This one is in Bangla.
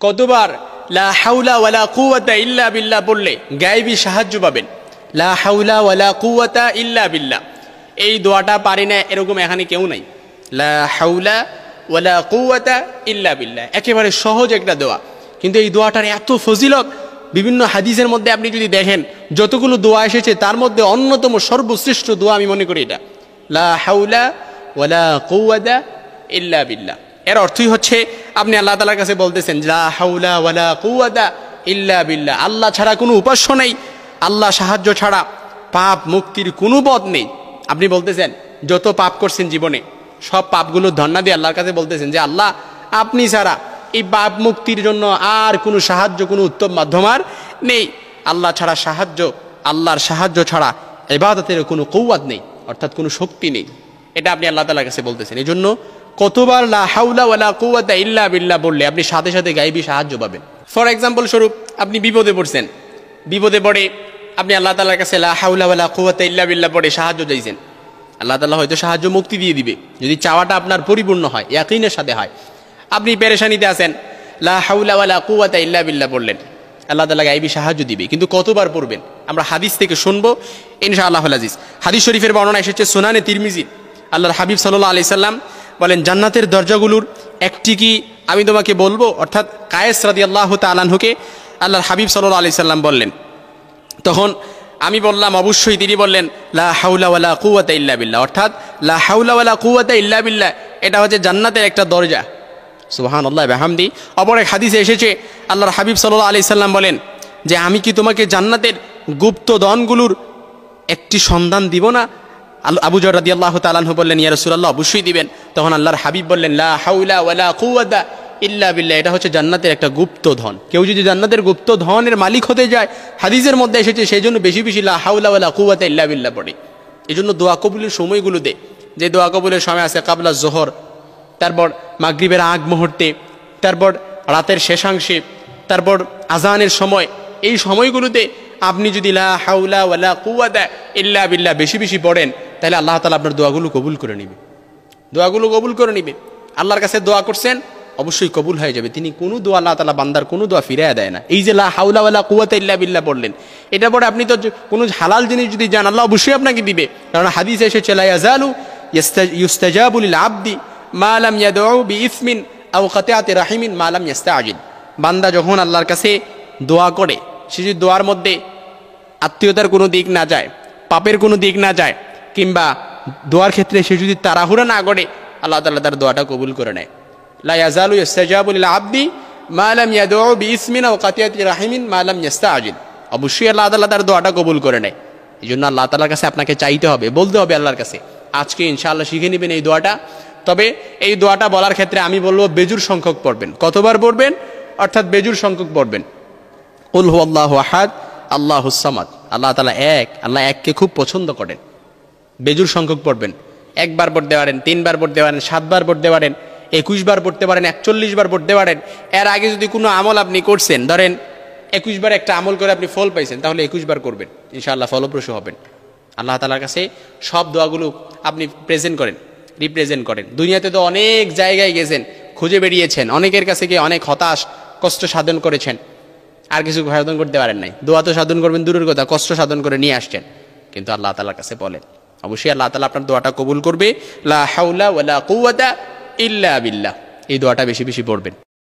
কতবার লা হাওলা ওয়ালা কুওয়াতা ইল্লা বিল্লাহ বললে গায়েবী সাহায্য পাবেন? লা হাওলা ওয়ালা কুওয়াতা ইল্লা বিল্লাহ, এই দোয়াটা পারি না এরকম এখানে কেউ নাই। লা হাওলা ওয়ালা কুওয়াতা ইল্লা বিল্লাহ, একেবারে সহজ একটা দোয়া, কিন্তু এই দোয়াটার এত ফজিলত। বিভিন্ন হাদিসের মধ্যে আপনি যদি দেখেন যতগুলো দোয়া এসেছে তার মধ্যে অন্যতম সর্বশ্রেষ্ঠ দোয়া আমি মনে করি এটা, লা হাওলা ওয়ালা কুওয়াতা ইল্লা বিল্লাহ। এর অর্থই হচ্ছে আপনি আল্লাহ তাআলার কাছে বলতেছেন লা হাওলা ওয়ালা কুওয়াতা ইল্লা বিল্লাহ, আল্লাহ ছাড়া কোনো উপাস্য নেই, আল্লাহ সাহায্য ছাড়া পাপ মুক্তির কোনো পথ নেই। আপনি বলতেছেন যত পাপ করছেন জীবনে সব পাপগুলো ধন্না দিয়ে আল্লাহর কাছে বলতেছেন যে আল্লাহ আপনি ছাড়া এই পাপ মুক্তির জন্য আর কোনো সাহায্য, কোনো উত্তম মাধ্যম আর নেই। আল্লাহ ছাড়া সাহায্য, আল্লাহর সাহায্য ছাড়া ইবাদতের কোনো কওয়াত নেই, অর্থাৎ কোনো শক্তি নেই। এটা আপনি আল্লাহ তাআলার কাছে বলতেছেন। এই জন্য কতবার লা হাওলা ওয়ালা কুওয়াতা ইল্লা বিল্লাহ বললে আপনি সাথে সাথে গায়েবী সাহায্য পাবেন। ফর এক্সাম্পল স্বরূপ আপনি বিপদে পড়ছেন, বিপদে পড়ে আপনি আল্লাহ তাআলার কাছে লা হাওলা ওয়ালা কুওয়াতা ইল্লা বিল্লাহ পড়ে সাহায্য চাইছেন, আল্লাহ তাআলা হয়তো সাহায্য মুক্তি দিয়ে দিবে যদি চাওয়াটা আপনার পরিপূর্ণ হয়, ইয়াকিনের সাথে হয়। আপনি পেরেশানিতে আছেন, লা হাওলা ওয়ালা কুওয়াতা ইল্লা বিল্লাহ বললেন, আল্লাহ তাআলা গায়েবী সাহায্য দিবে। কিন্তু কতবার পড়বেন আমরা হাদিস থেকে শুনবো ইনশাআল্লাহুল আজিজ। হাদিস শরীফের বর্ণনা এসেছে সুনানে তিরমিজি, আল্লাহর হাবিব সাল্লাল্লাহু আলাইহি সাল্লাম বলেন জান্নাতের দরজাগুলোর একটি কি আমি তোমাকে বলবো? অর্থাৎ কায়েস রাদিয়াল্লাহু তাআলা আনহুকে আল্লাহর হাবিব সাল্লাল্লাহু আলাইহি সাল্লাম বললেন। তখন আমি বললাম অবশ্যই। তিনি বললেন লা হাওলা ওয়ালা কুওয়াতা ইল্লা বিল্লাহ, অর্থাৎ লা হাওলা ওয়ালা কুওয়াতা ইল্লা বিল্লাহ এটা হচ্ছে জান্নাতের একটা দরজা। সুবহানাল্লাহ বিহামদি। অপর এক হাদিসে এসেছে আল্লাহর হাবিব সাল্লাল্লাহু আলাইহি সাল্লাম বলেন যে আমি কি তোমাকে জান্নাতের গুপ্ত দনগুলোর একটি সন্ধান দিব না? আবু যর রাদিয়াল্লাহু তাআলা আনহু বললেন ইয়া রাসূলুল্লাহ অবশ্যই দিবেন। তখন আল্লাহর হাবিব বললেন লা হাওলা ওয়ালা কুওয়াতা ইল্লা বিল্লাহ, এটা হচ্ছে জান্নাতের একটা গুপ্ত ধন। কেউ যদি জান্নাতের গুপ্ত ধনের মালিক হতে যায়, হাদিসের মধ্যে এসেছে সেই জন্য বেশি বেশি লা হাওলা ওয়ালা কুওয়াতা ইল্লা বিল্লাহ পড়ে। এই জন্য দোয়া কবুলের সময়গুলোতে, যে দোয়া কবুলের সময় আছে কাবলা জোহর, তারপর মাগরিবের আগ মুহূর্তে, তারপর রাতের শেষাংশে, তারপর আজানের সময়, এই সময়গুলোতে আপনি যদি লা হাওলা ওয়ালা কুওয়াতা ইল্লা বিল্লাহ বেশি বেশি পড়েন তাহলে আল্লাহ তাআলা আপনার দোয়াগুলো কবুল করে নেবে, দোয়াগুলো কবুল করে নেবে। আল্লাহর কাছে দোয়া করছেন অবশ্যই কবুল হয়ে যাবে। তিনি কোনো দোয়া আল্লাহ তাআলা বান্দার কোনো দোয়া ফিরিয়ে দেয় না। এই যে লা হাওলা ওয়ালা কুওয়াতা ইল্লা বিল্লাহ বললেন, এটা পরে আপনি তো কোনো হালাল জিনিস যদি জান আল্লাহ অবশ্যই আপনাকে দিবে, কারণ হাদিসে এসেছে লা ইয়াজালু ইউস্তাজাবু লিল আবদি মা লাম ইয়াদউ বিইসমিন আও কাতিআতি রাহিমিন মা লাম ইস্তাআজিল। বান্দা যখন আল্লাহর কাছে দোয়া করে, সে যদি দোয়ার মধ্যে আত্মীয়তার কোনো দিক না যায়, পাপের কোনো দিক না যায়, কিংবা দোয়ার ক্ষেত্রে সে যদি তাড়াহুড়া না করে, আল্লাহ তাআলা তার দোয়াটা কবুল করে নেয়। লা ইয়াজালু ইস্তাজাবু লিল আবদি মা লাম ইয়াদউ বিইসমিন আও কাতিআতি রাহিমিন মা লাম ইস্তাআজিল। অবশ্যই আল্লাহ তাআলা তার দোয়াটা কবুল করে নেয়। এই জন্য আল্লাহ তাআলার কাছে আপনাকে চাইতে হবে, বলতে হবে আল্লাহর কাছে। আজকে ইনশাআল্লাহ শিখে নেবেন এই দোয়াটা। তবে এই দোয়াটা বলার ক্ষেত্রে আমি বলবো বেজুর সংখ্যক পড়বেন। কতবার পড়বেন? অর্থাৎ বেজুর সংখ্যক পড়বেন। কুল হুয়াল্লাহু আহাদ আল্লাহুস সামাদ, আল্লাহ তাআলা এক, আল্লাহ এককে খুব পছন্দ করেন। বেজুর সংখ্যক পড়বেন। একবার পড়তে পারেন, 3 বার পড়তে পারেন, 7 বার পড়তে পারেন, 21 বার পড়তে পারেন, 41 বার পড়তে পারেন। এর আগে যদি কোনো আমল আপনি করছেন, ধরেন 21 বার একটা আমল করে আপনি ফল পাইছেন, তাহলে 21 বার করবেন, ইনশাআল্লাহ ফলপ্রসূ হবেন। আল্লাহ তাআলার কাছে সব দোয়াগুলো আপনি প্রেজেন্ট করেন, রিপ্রেজেন্ট করেন। দুনিয়াতে তো অনেক জায়গায় গেছেন, খুঁজে বেরিয়েছেন, অনেকের কাছে গিয়ে অনেক হতাশ, কষ্ট সাধন করেছেন, আর কিছু সাধন করতে পারেন নাই। দোয়া তো সাধন করবেন দূরের কথা, কষ্ট সাধন করে নিয়ে আসছেন। কিন্তু আল্লাহ তাআলার কাছে বলেন, অবশ্যই আল্লাহ তাআলা আপনার দোয়াটা কবুল করবে। লা হাওলা ওয়ালা কুওয়াতা ইল্লা বিল্লাহ, এই দোয়াটা বেশি বেশি পড়বেন।